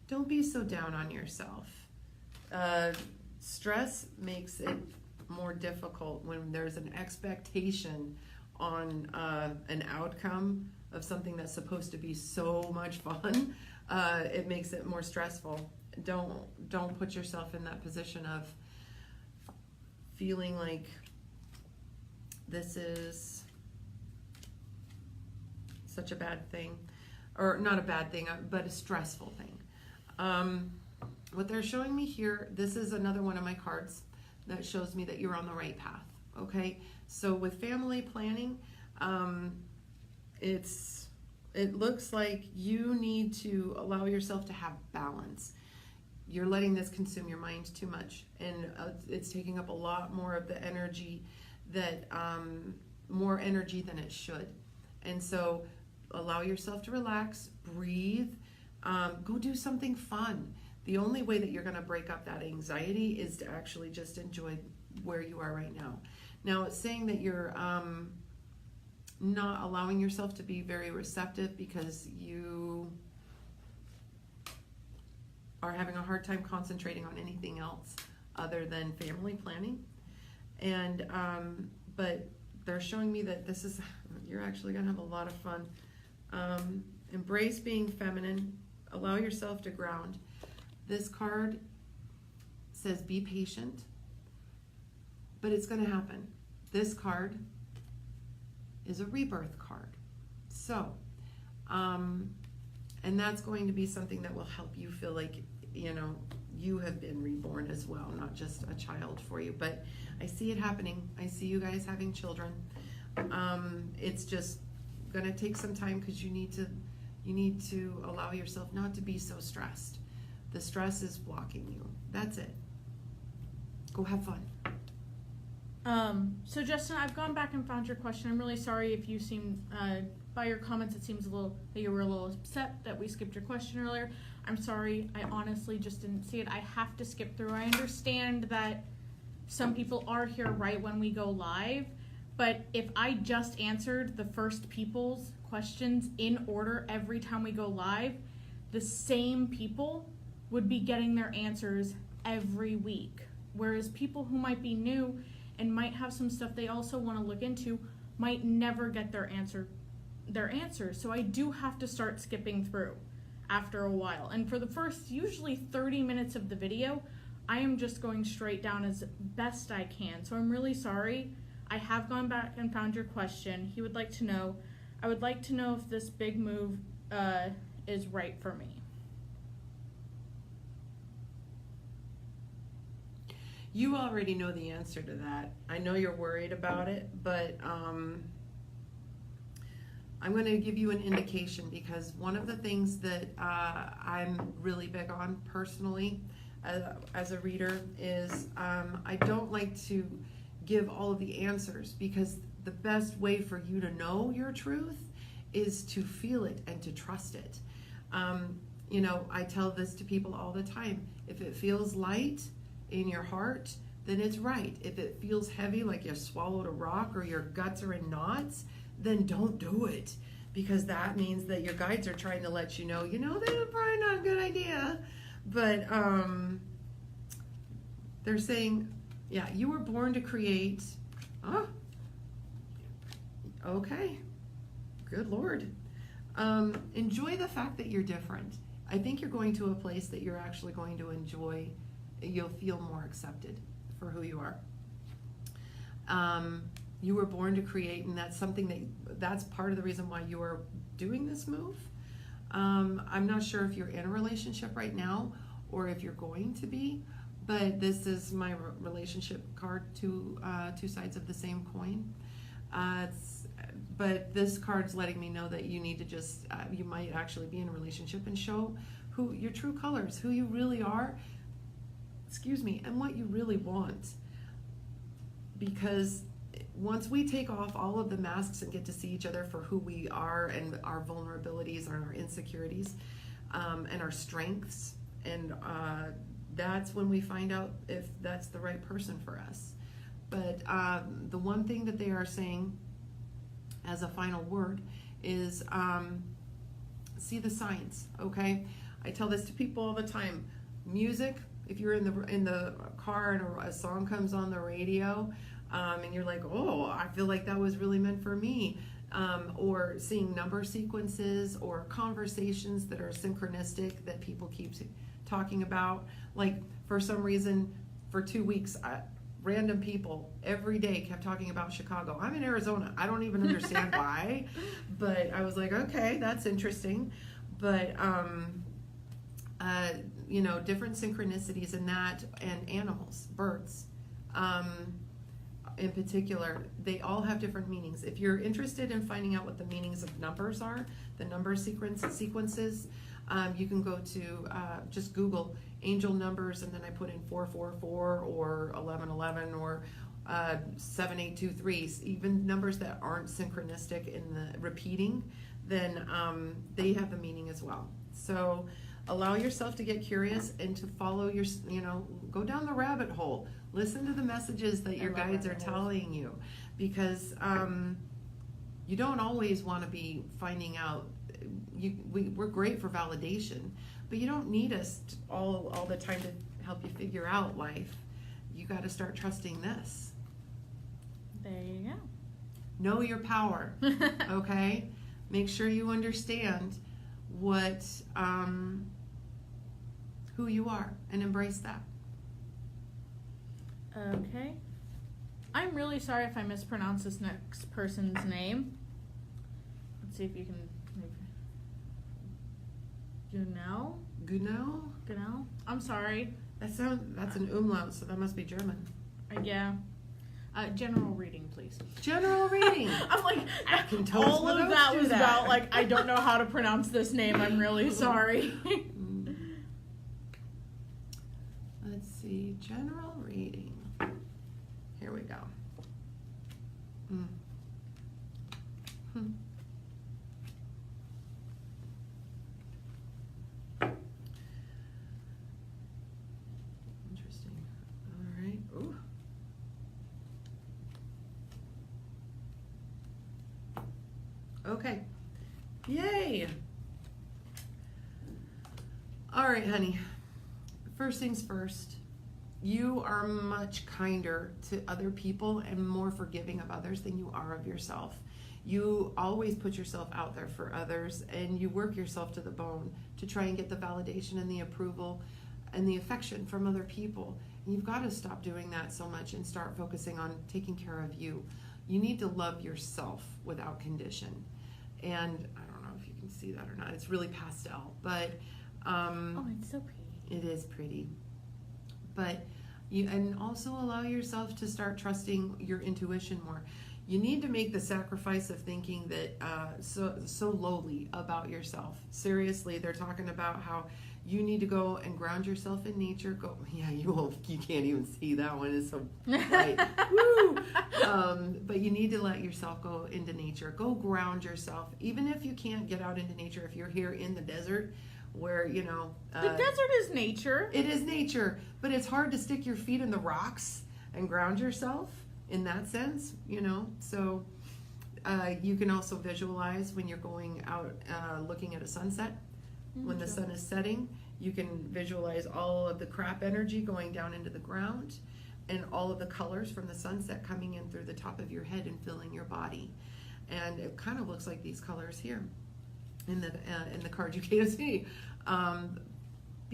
Don't be so down on yourself. Stress makes it more difficult when there's an expectation on an outcome of something that's supposed to be so much fun. It makes it more stressful. Don't put yourself in that position of feeling like this is such a bad thing, or not a bad thing, but a stressful thing. What they're showing me here, this is another one of my cards that shows me that you're on the right path. Okay, so with family planning, it looks like you need to allow yourself to have balance. You're letting this consume your mind too much, and it's taking up a lot more of the energy that more energy than it should. And so allow yourself to relax, breathe, go do something fun. The only way that you're going to break up that anxiety is to actually just enjoy where you are right now. Now, it's saying that you're not allowing yourself to be very receptive because you are having a hard time concentrating on anything else other than family planning. And but they're showing me that this is, you're actually going to have a lot of fun. Embrace being feminine. Allow yourself to ground. This card says be patient, but it's going to happen. This card is a rebirth card. So, and that's going to be something that will help you feel like, you have been reborn as well, not just a child for you. But I see it happening. I see you guys having children. It's just going to take some time because you need to allow yourself not to be so stressed. The stress is blocking you. That's it. Go have fun. So Justin, I've gone back and found your question. I'm really sorry if you seem, by your comments, it seems that you were a little upset that we skipped your question earlier. I'm sorry. I honestly just didn't see it. I have to skip through. I understand that some people are here right when we go live, but if I just answered the first people's questions in order every time we go live, the same people would be getting their answers every week. Whereas people who might be new and might have some stuff they also want to look into might never get their answers. So I do have to start skipping through after a while. And for the first usually 30 minutes of the video, I am just going straight down as best I can. So I'm really sorry. I have gone back and found your question. He would like to know, I would like to know if this big move is right for me. You already know the answer to that. I know you're worried about it, but I'm going to give you an indication because one of the things that I'm really big on personally as a reader is I don't like to give all of the answers because the best way for you to know your truth is to feel it and to trust it. I tell this to people all the time. If it feels light in your heart, then it's right. If it feels heavy, like you swallowed a rock or your guts are in knots, then don't do it, because that means that your guides are trying to let you know, that's probably not a good idea. But they're saying, yeah, you were born to create. Okay, good Lord. Enjoy the fact that you're different. I think you're going to a place that you're actually going to enjoy you'll feel more accepted for who you are. You were born to create, and that's part of the reason why you are doing this move. I'm not sure if you're in a relationship right now or if you're going to be, but this is my relationship card, two sides of the same coin. But this card's letting me know that you need to just, you might actually be in a relationship and show who your true colors, who you really are, and what you really want. Because once we take off all of the masks and get to see each other for who we are and our vulnerabilities and our insecurities, and our strengths, and that's when we find out if that's the right person for us. But the one thing that they are saying as a final word is see the signs, okay? I tell this to people all the time. Music, if you're in the car and a song comes on the radio, and you're like, oh, I feel like that was really meant for me, or seeing number sequences or conversations that are synchronistic that people keep talking about. Like, for some reason, for 2 weeks, random people every day kept talking about Chicago. I'm in Arizona. I don't even understand why, but I was like, okay, that's interesting. But different synchronicities in that, and animals, birds, in particular, they all have different meanings. If you're interested in finding out what the meanings of numbers are, the number sequences, you can go to just Google angel numbers, and then I put in 444 or 1111 or 7823. Even numbers that aren't synchronistic in the repeating, then they have a meaning as well. So allow yourself to get curious and to follow your, go down the rabbit hole. Listen to the messages that your guides are telling you, because you don't always want to be finding out. We're great for validation, but you don't need us all the time to help you figure out life. You got to start trusting this. There you go. Know your power, okay? Make sure you understand what, who you are, and embrace that. Okay. I'm really sorry if I mispronounce this next person's name. Let's see if you can. Gunell? I'm sorry. That's an umlaut, so that must be German. Yeah. General reading, please. General reading. I'm like, I can totally all of that was about, like, I don't know how to pronounce this name. I'm really sorry. Let's see. General reading. Here we go. Interesting. All right. Ooh. Okay. Yay. All right, honey. First things first. You are much kinder to other people and more forgiving of others than you are of yourself. You always put yourself out there for others, and you work yourself to the bone to try and get the validation and the approval and the affection from other people. And you've got to stop doing that so much and start focusing on taking care of you. You need to love yourself without condition. And I don't know if you can see that or not. It's really pastel, but Oh, it's so pretty. it is pretty. But and also allow yourself to start trusting your intuition more. You need to make the sacrifice of thinking that so lowly about yourself. Seriously, they're talking about how you need to go and ground yourself in nature. You can't even see that one. It's so bright. Woo! But you need to let yourself go into nature. Go ground yourself. Even if you can't get out into nature, if you're here in the desert, where, the desert is nature. It is nature, but it's hard to stick your feet in the rocks and ground yourself in that sense, So you can also visualize when you're going out looking at a sunset. When the sun is setting, you can visualize all of the crap energy going down into the ground and all of the colors from the sunset coming in through the top of your head and filling your body. And it kind of looks like these colors here in the card you can't see.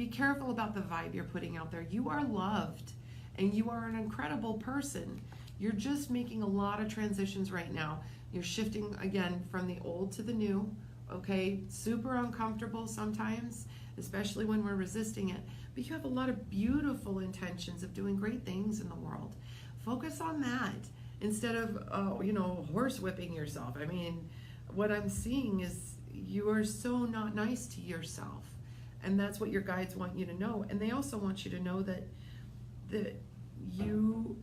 Be careful about the vibe you're putting out there. You are loved and you are an incredible person. You're just making a lot of transitions right now. You're shifting again from the old to the new, okay? Super uncomfortable sometimes, especially when we're resisting it. But you have a lot of beautiful intentions of doing great things in the world. Focus on that instead of, horsewhipping yourself. I mean, what I'm seeing is you are so not nice to yourself. And that's what your guides want you to know. And they also want you to know that you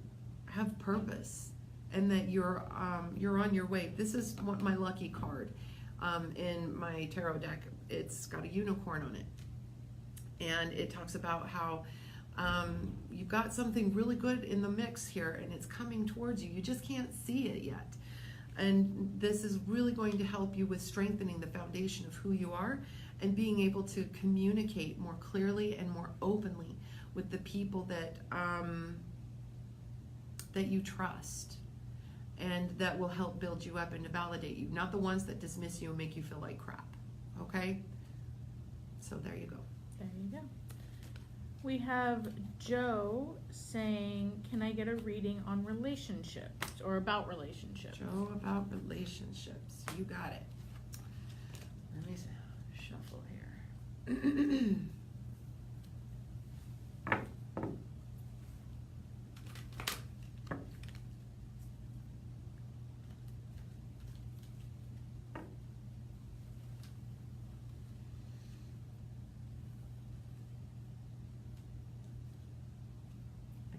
have purpose and that you're on your way. This is what my lucky card in my tarot deck. It's got a unicorn on it. And it talks about how you've got something really good in the mix here and it's coming towards you. You just can't see it yet. And this is really going to help you with strengthening the foundation of who you are and being able to communicate more clearly and more openly with the people that you trust and that will help build you up and to validate you, not the ones that dismiss you and make you feel like crap. Okay? So there you go. There you go. We have Joe saying, can I get a reading on relationships or about relationships? Joe, about relationships. You got it. Let me shuffle here.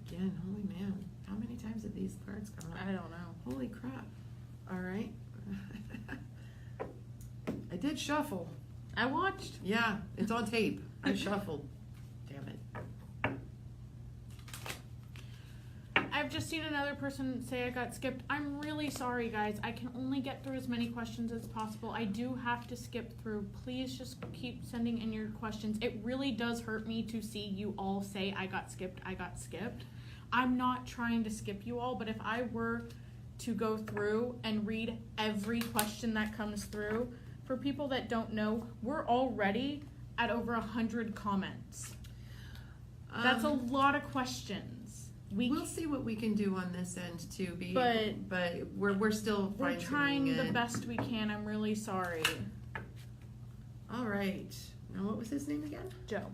Again, holy man, how many times have these cards come up? I don't know. Holy crap. All right. I did shuffle. I watched. Yeah, it's on tape. I shuffled. Damn it. I've just seen another person say I got skipped. I'm really sorry, guys. I can only get through as many questions as possible. I do have to skip through. Please just keep sending in your questions. It really does hurt me to see you all say I got skipped, I got skipped. I'm not trying to skip you all, but if I were to go through and read every question that comes through, for people that don't know, we're already at over 100 comments. That's a lot of questions. We'll see what we can do on this end too, but we're still we're trying it. the best we can. I'm really sorry. All right. Now what was his name again? Joe.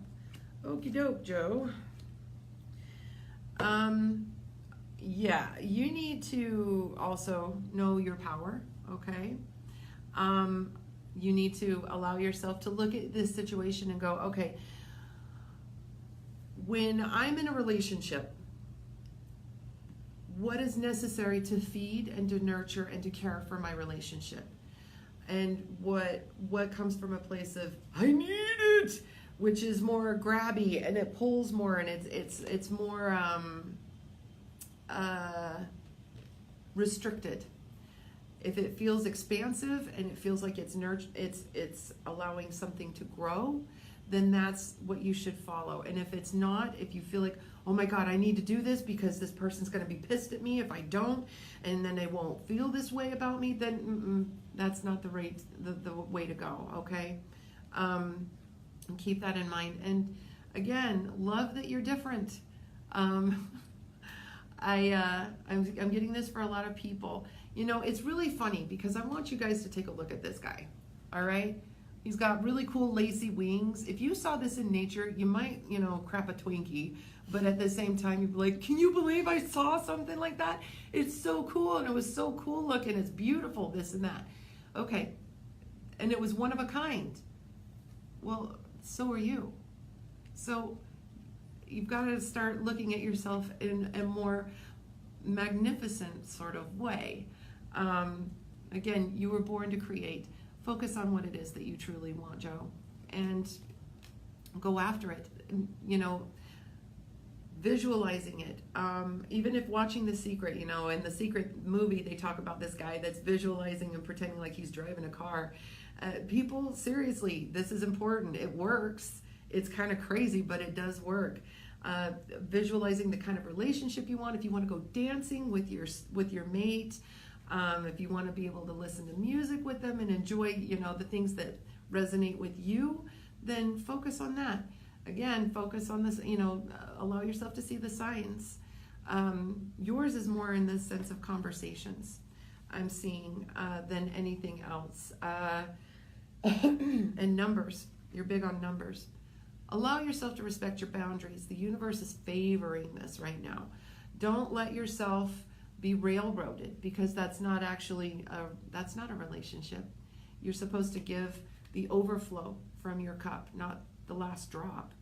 Okie doke, Joe. Yeah, you need to also know your power, okay? You need to allow yourself to look at this situation and go, okay, when I'm in a relationship, what is necessary to feed and to nurture and to care for my relationship? And what comes from a place of, I need it, which is more grabby and it pulls more and it's more restricted. If it feels expansive and it feels like it's allowing something to grow, then that's what you should follow. And if it's not, if you feel like, oh my God, I need to do this because this person's going to be pissed at me if I don't, and then they won't feel this way about me, then that's not the way to go, okay? And keep that in mind. And again, love that you're different. I'm getting this for a lot of people. You know, it's really funny because I want you guys to take a look at this guy, all right? He's got really cool lacy wings. If you saw this in nature, you might, crap a Twinkie, but at the same time, you'd be like, can you believe I saw something like that? It's so cool, and it was so cool looking. It's beautiful, this and that. Okay, and it was one of a kind. Well, so are you. So you've got to start looking at yourself in a more magnificent sort of way. Again, you were born to create. Focus on what it is that you truly want, Joe, and go after it. Visualizing it. Even if watching The Secret, in The Secret movie, they talk about this guy that's visualizing and pretending like he's driving a car. People, seriously, this is important. It works. It's kind of crazy, but it does work. Visualizing the kind of relationship you want. If you want to go dancing with your mate, if you want to be able to listen to music with them and enjoy, the things that resonate with you, then focus on that. again, focus on this, allow yourself to see the signs. Yours is more in the sense of conversations, I'm seeing, than anything else. And numbers. You're big on numbers. Allow yourself to respect your boundaries. The universe is favoring this right now. Don't let yourself be railroaded, because that's not actually that's not a relationship. You're supposed to give the overflow from your cup, not the last drop.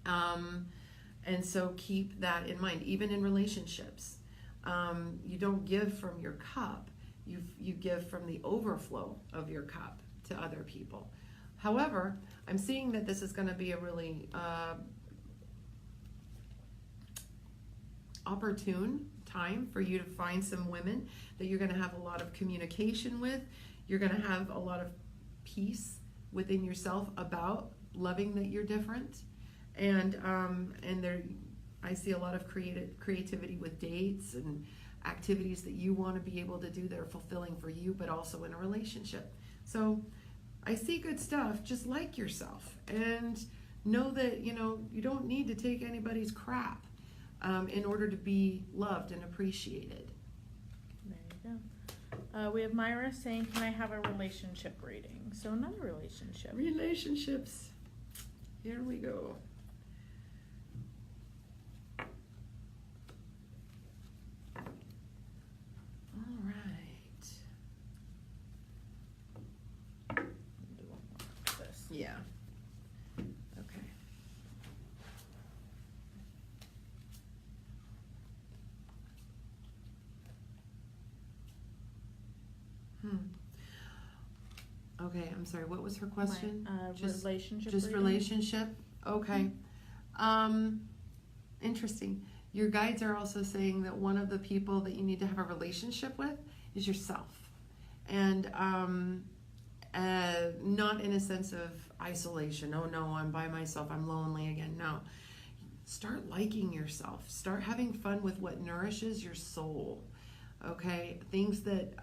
And so keep that in mind, even in relationships. You don't give from your cup. You give from the overflow of your cup to other people. However, I'm seeing that this is going to be a really opportune time for you to find some women that you're going to have a lot of communication with. You're going to have a lot of peace within yourself about loving that you're different. And there, I see a lot of creativity with dates and activities that you want to be able to do that are fulfilling for you, but also in a relationship. So I see good stuff. Just like yourself and know that, you don't need to take anybody's crap in order to be loved and appreciated. There you go. We have Myra saying, can I have a relationship reading? So another relationship. Relationships. Here we go. All right. Do one more like this. Yeah. Okay. Okay, I'm sorry. What was her question? Relationship Just reading? relationship? Okay. Interesting. Your guides are also saying that one of the people that you need to have a relationship with is yourself. And not in a sense of isolation. Oh no, I'm by myself, I'm lonely again. No. Start liking yourself. Start having fun with what nourishes your soul. Okay? Things that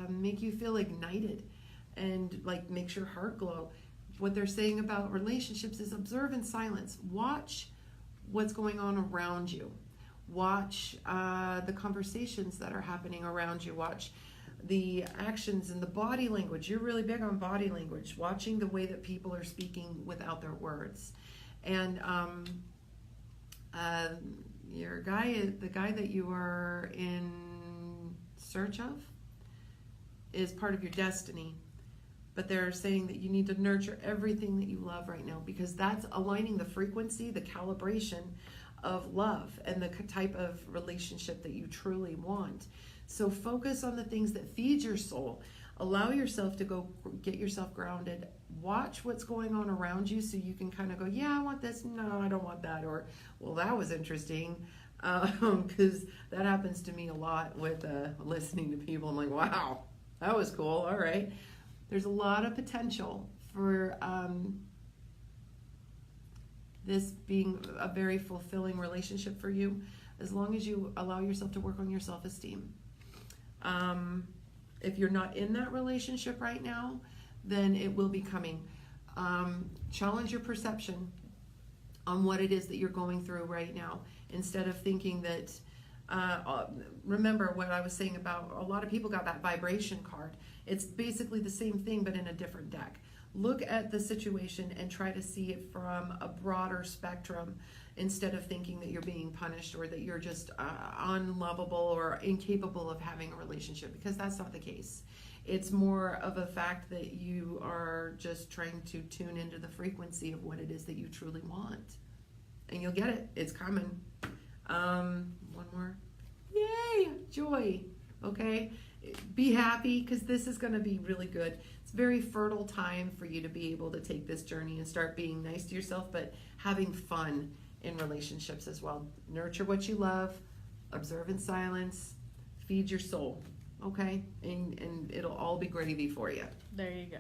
make you feel ignited and like makes your heart glow. What they're saying about relationships is observe in silence. Watch what's going on around you. Watch the conversations that are happening around you. Watch the actions and the body language. You're really big on body language. Watching the way that people are speaking without their words. And your guy, the guy that you are in search of, is part of your destiny. But they're saying that you need to nurture everything that you love right now, because that's aligning the frequency, the calibration of love and the type of relationship that you truly want. So focus on the things that feed your soul. Allow yourself to go get yourself grounded. Watch what's going on around you so you can kind of go, yeah, I want this. No, I don't want that. Or, well, that was interesting. Because that happens to me a lot with listening to people. I'm like, wow, that was cool. All right. There's a lot of potential for this being a very fulfilling relationship for you, as long as you allow yourself to work on your self-esteem. If you're not in that relationship right now, then it will be coming. Challenge your perception on what it is that you're going through right now, instead of thinking that, remember what I was saying about a lot of people got that vibration card. It's basically the same thing, but in a different deck. Look at the situation and try to see it from a broader spectrum, instead of thinking that you're being punished or that you're just unlovable or incapable of having a relationship, because that's not the case. It's more of a fact that you are just trying to tune into the frequency of what it is that you truly want. And you'll get it. It's coming. One more. Yay! Joy. Okay? Be happy, because this is going to be really good. It's a very fertile time for you to be able to take this journey and start being nice to yourself, but having fun in relationships as well. Nurture what you love, observe in silence, feed your soul, okay? And it'll all be gravy for you. There you go.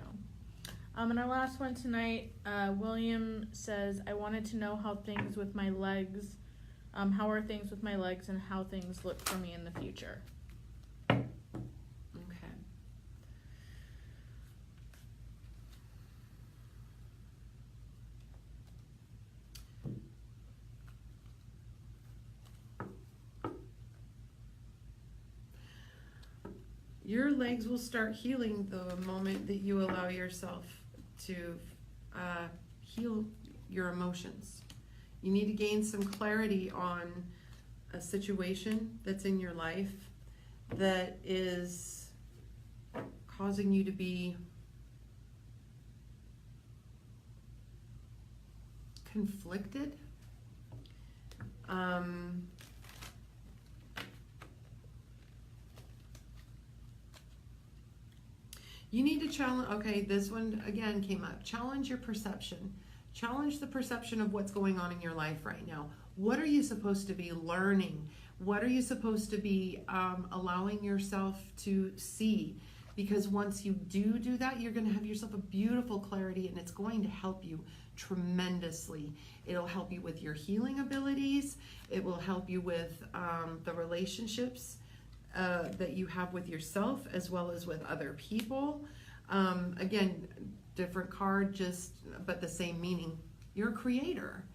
And our last one tonight, William says, I wanted to know how things with my legs, how are things with my legs and how things look for me in the future. your legs will start healing the moment that you allow yourself to heal your emotions. You need to gain some clarity on a situation that's in your life that is causing you to be conflicted. You need to challenge, okay, this one again came up. Challenge your perception. Challenge the perception of what's going on in your life right now. What are you supposed to be learning? What are you supposed to be allowing yourself to see? Because once you do that, you're going to have yourself a beautiful clarity, and it's going to help you tremendously. It'll help you with your healing abilities. It will help you with the relationships that you have with yourself as well as with other people. Again, different card, but the same meaning. You're a creator.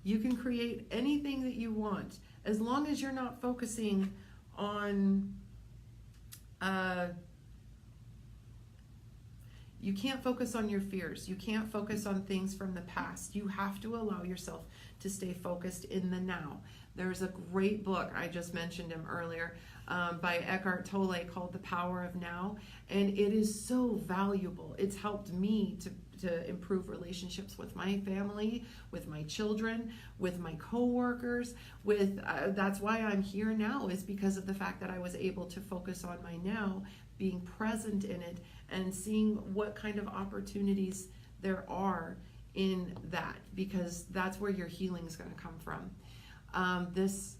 You can create anything that you want as long as you're not focusing on you can't focus on your fears. You can't focus on things from the past. You have to allow yourself to stay focused in the now. There's a great book, I just mentioned him earlier, by Eckhart Tolle called The Power of Now, and it is so valuable. It's helped me to improve relationships with my family, with my children, with my coworkers, that's why I'm here now, is because of the fact that I was able to focus on my now, being present in it, and seeing what kind of opportunities there are in that, because that's where your healing is going to come from. This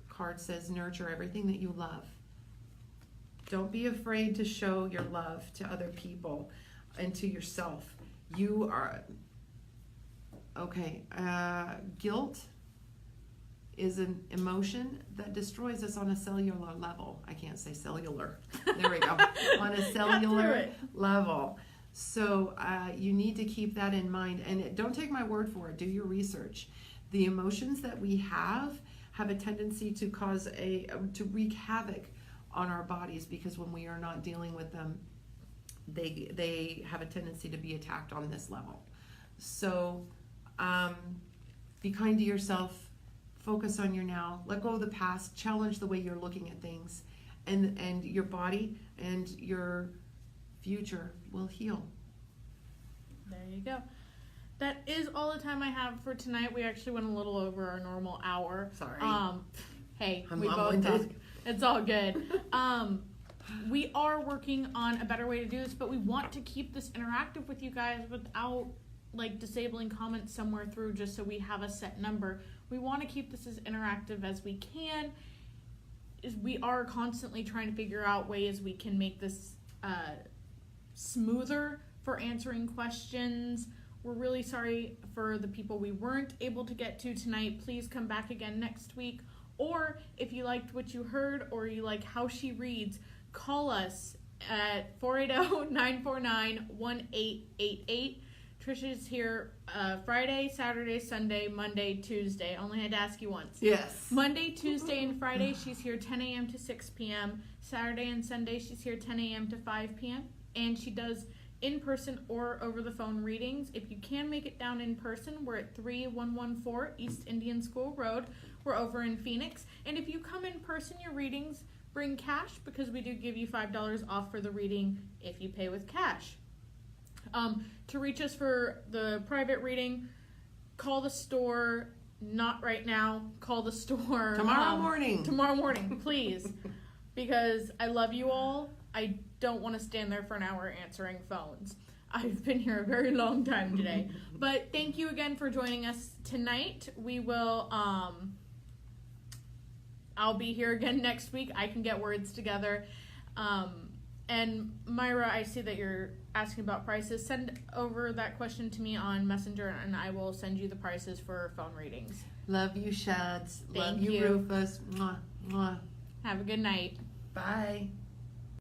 card says, nurture everything that you love. Don't be afraid to show your love to other people and to yourself. You are, okay, guilt is an emotion that destroys us on a cellular level. I can't say cellular. There we go. On a cellular level. So you need to keep that in mind. And don't take my word for it. Do your research. The emotions that we have a tendency to cause to wreak havoc on our bodies, because when we are not dealing with them, they have a tendency to be attacked on this level. So be kind to yourself. Focus on your now. Let go of the past. Challenge the way you're looking at things, and your body and your future will heal. There you go. That is all the time I have for tonight. We actually went a little over our normal hour. Sorry. Hey, I'm we both long-winded. talk. It's all good. We are working on a better way to do this, but we want to keep this interactive with you guys without disabling comments somewhere through, just so we have a set number. We want to keep this as interactive as we can. We are constantly trying to figure out ways we can make this smoother for answering questions. We're really sorry for the people we weren't able to get to tonight. Please come back again next week. Or if you liked what you heard, or you like how she reads, call us at 480-949-1888. Trisha's here Friday, Saturday, Sunday, Monday, Tuesday. Only had to ask you once. Yes. Monday, Tuesday, and Friday, she's here 10 a.m. to 6 p.m. Saturday and Sunday, she's here 10 a.m. to 5 p.m. And she does in-person or over-the-phone readings. If you can make it down in person, we're at 3114 East Indian School Road. We're over in Phoenix. And if you come in person, your readings, bring cash, because we do give you $5 off for the reading if you pay with cash. To reach us for the private reading, call the store. Not right now. Call the store Tomorrow morning. Tomorrow morning, please, because I love you all. I don't want to stand there for an hour answering phones. I've been here a very long time today. But thank you again for joining us tonight. We will, I'll be here again next week. I can get words together. And Myra, I see that you're asking about prices. Send over that question to me on Messenger, and I will send you the prices for phone readings. Love you, Shads. Love Thank you, you. Rufus. Mwah, mwah. Have a good night. Bye.